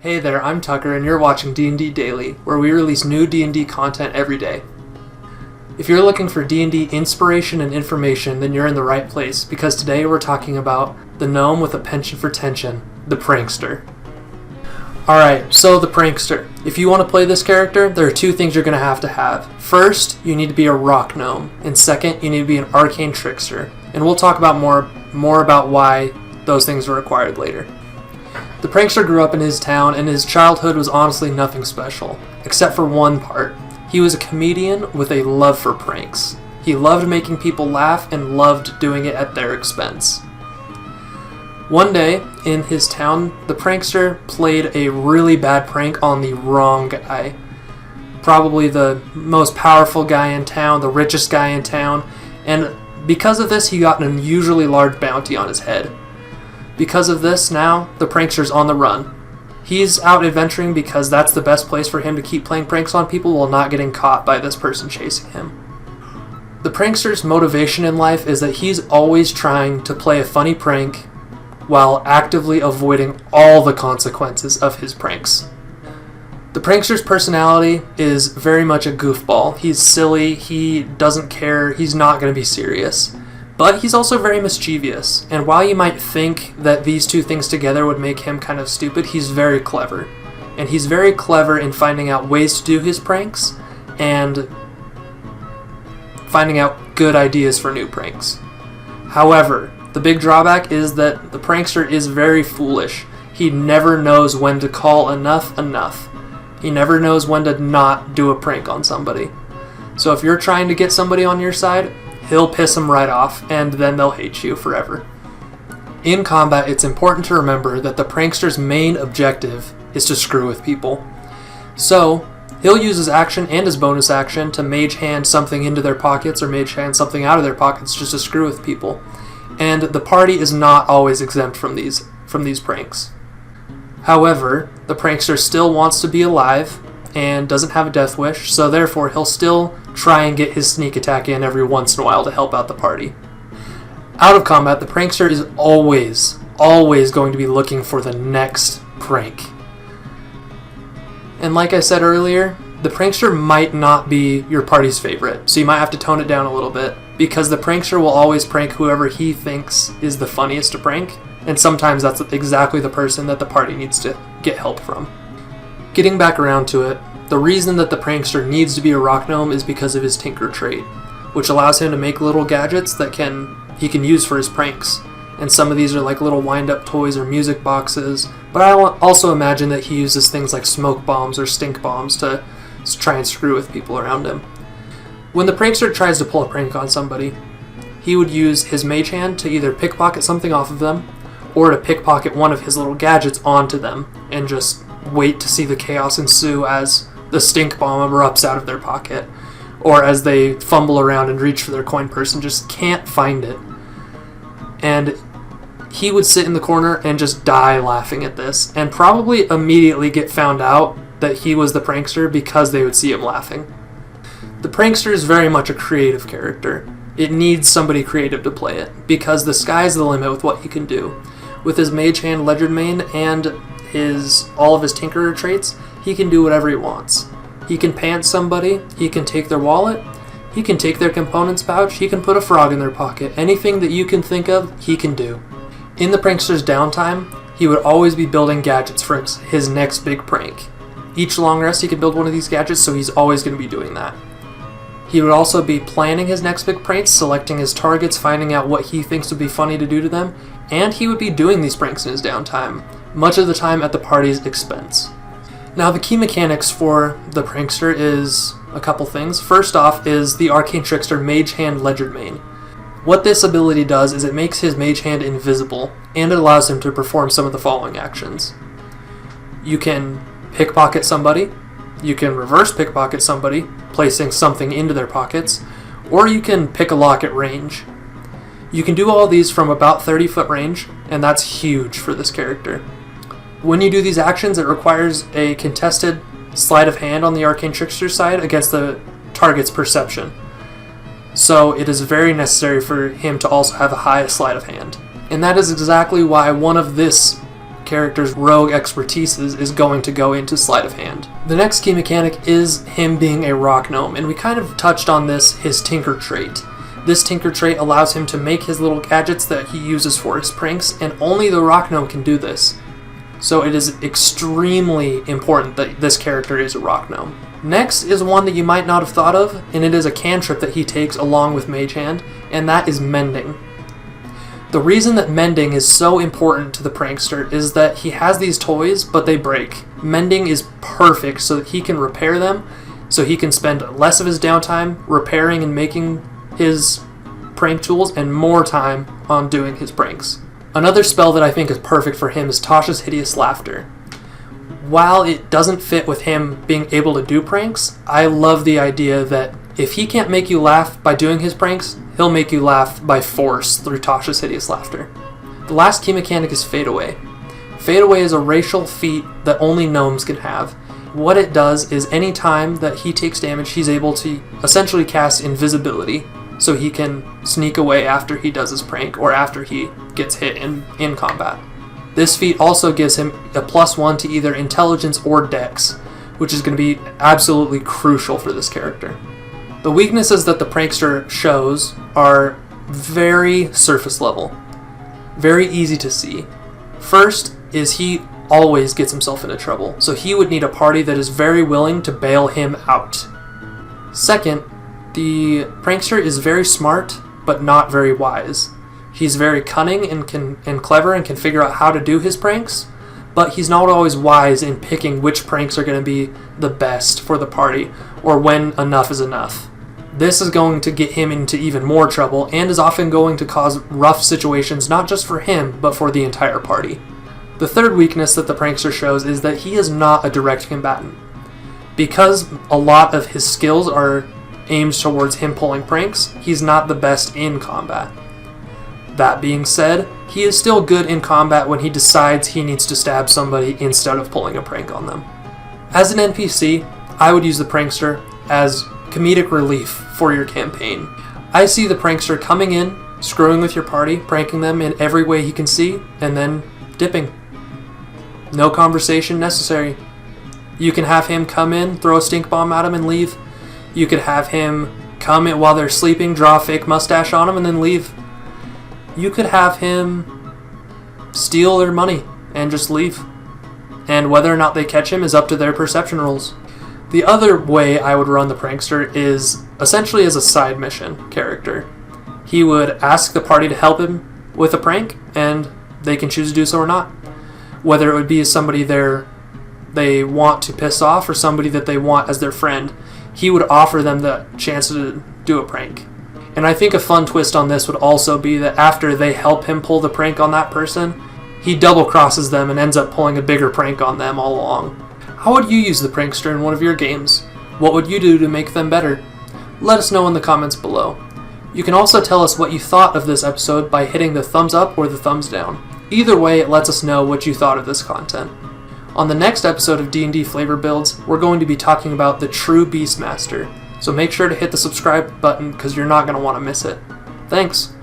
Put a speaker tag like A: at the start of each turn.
A: Hey there, I'm Tucker and you're watching D&D Daily, where we release new D&D content every day. If you're looking for D&D inspiration and information, then you're in the right place, because today we're talking about the gnome with a penchant for tension, the Prankster. Alright, so the Prankster. If you want to play this character, there are two things you're going to have. First, you need to be a Rock Gnome, and second, you need to be an Arcane Trickster. And we'll talk about more about why those things are required later. The Prankster grew up in his town, and his childhood was honestly nothing special, except for one part. He was a comedian with a love for pranks. He loved making people laugh and loved doing it at their expense. One day, in his town, the Prankster played a really bad prank on the wrong guy. Probably the most powerful guy in town, the richest guy in town, and because of this, he got an unusually large bounty on his head. Because of this, now, the Prankster's on the run. He's out adventuring because that's the best place for him to keep playing pranks on people while not getting caught by this person chasing him. The Prankster's motivation in life is that he's always trying to play a funny prank while actively avoiding all the consequences of his pranks. The Prankster's personality is very much a goofball. He's silly, he doesn't care, he's not going to be serious. But he's also very mischievous, and while you might think that these two things together would make him kind of stupid, he's very clever. And he's very clever in finding out ways to do his pranks, and finding out good ideas for new pranks. However, the big drawback is that the Prankster is very foolish. He never knows when to call enough. He never knows when to not do a prank on somebody. So if you're trying to get somebody on your side, he'll piss them right off, and then they'll hate you forever. In combat, it's important to remember that the Prankster's main objective is to screw with people. So, he'll use his action and his bonus action to mage hand something into their pockets or mage hand something out of their pockets just to screw with people. And the party is not always exempt from these pranks. However, the Prankster still wants to be alive and doesn't have a death wish, so therefore he'll still try and get his sneak attack in every once in a while to help out the party. Out of combat, the Prankster is always going to be looking for the next prank. And like I said earlier, the Prankster might not be your party's favorite, so you might have to tone it down a little bit, because the Prankster will always prank whoever he thinks is the funniest to prank, and sometimes that's exactly the person that the party needs to get help from. Getting back around to it, the reason that the Prankster needs to be a Rock Gnome is because of his Tinker trait, which allows him to make little gadgets that he can use for his pranks. And some of these are like little wind-up toys or music boxes, but I also imagine that he uses things like smoke bombs or stink bombs to try and screw with people around him. When the Prankster tries to pull a prank on somebody, he would use his mage hand to either pickpocket something off of them, or to pickpocket one of his little gadgets onto them, and just wait to see the chaos ensue as the stink bomb erupts out of their pocket, or as they fumble around and reach for their coin purse and just can't find it. And he would sit in the corner and just die laughing at this, and probably immediately get found out that he was the Prankster because they would see him laughing. The Prankster is very much a creative character. It needs somebody creative to play it, because the sky's the limit with what he can do. With his Mage Hand Legerdmain and all of his Tinkerer traits, he can do whatever he wants. He can pants somebody, he can take their wallet, he can take their components pouch, he can put a frog in their pocket. Anything that you can think of, he can do. In the Prankster's downtime, he would always be building gadgets for his next big prank. Each long rest he could build one of these gadgets, so he's always going to be doing that. He would also be planning his next big pranks, selecting his targets, finding out what he thinks would be funny to do to them, and he would be doing these pranks in his downtime, much of the time at the party's expense. Now, the key mechanics for the Prankster is a couple things. First off is the Arcane Trickster Mage Hand Legerdmain. What this ability does is it makes his mage hand invisible, and it allows him to perform some of the following actions. You can pickpocket somebody, you can reverse pickpocket somebody, placing something into their pockets, or you can pick a lock at range. You can do all these from about 30-foot range, and that's huge for this character. When you do these actions, it requires a contested sleight of hand on the Arcane Trickster side against the target's perception. So it is very necessary for him to also have a high sleight of hand. And that is exactly why one of this character's rogue expertises is going to go into sleight of hand. The next key mechanic is him being a rock gnome, and we kind of touched on his tinker trait. This tinker trait allows him to make his little gadgets that he uses for his pranks, and only the rock gnome can do this. So it is extremely important that this character is a rock gnome. Next is one that you might not have thought of, and it is a cantrip that he takes along with Mage Hand, and that is mending. The reason that mending is so important to the prankster is that he has these toys, but they break. Mending is perfect so that he can repair them, so he can spend less of his downtime repairing and making his prank tools and more time on doing his pranks. Another spell that I think is perfect for him is Tasha's Hideous Laughter. While it doesn't fit with him being able to do pranks, I love the idea that if he can't make you laugh by doing his pranks, he'll make you laugh by force through Tasha's Hideous Laughter. The last key mechanic is Fade Away. Fade Away is a racial feat that only gnomes can have. What it does is any time that he takes damage, he's able to essentially cast invisibility, so he can sneak away after he does his prank or after he gets hit in combat. This feat also gives him a +1 to either intelligence or dex, which is going to be absolutely crucial for this character. The weaknesses that the prankster shows are very surface level, very easy to see. First is he always gets himself into trouble, so he would need a party that is very willing to bail him out. Second, the prankster is very smart, but not very wise. He's very cunning and clever and can figure out how to do his pranks, but he's not always wise in picking which pranks are going to be the best for the party, or when enough is enough. This is going to get him into even more trouble, and is often going to cause rough situations not just for him, but for the entire party. The third weakness that the prankster shows is that he is not a direct combatant. Because a lot of his skills are aimed towards him pulling pranks, he's not the best in combat. That being said, he is still good in combat when he decides he needs to stab somebody instead of pulling a prank on them. As an NPC, I would use the prankster as comedic relief for your campaign. I see the prankster coming in, screwing with your party, pranking them in every way he can see, and then dipping. No conversation necessary. You can have him come in, throw a stink bomb at him and leave. You could have him come in while they're sleeping, draw a fake mustache on them and then leave. You could have him steal their money and just leave. And whether or not they catch him is up to their perception rolls. The other way I would run the prankster is essentially as a side mission character. He would ask the party to help him with a prank, and they can choose to do so or not. Whether it would be somebody they want to piss off or somebody that they want as their friend, he would offer them the chance to do a prank. And I think a fun twist on this would also be that after they help him pull the prank on that person, he double crosses them and ends up pulling a bigger prank on them all along. How would you use the prankster in one of your games? What would you do to make them better? Let us know in the comments below. You can also tell us what you thought of this episode by hitting the thumbs up or the thumbs down. Either way, it lets us know what you thought of this content. On the next episode of D&D Flavor Builds, we're going to be talking about the True Beastmaster, so make sure to hit the subscribe button because you're not going to want to miss it. Thanks!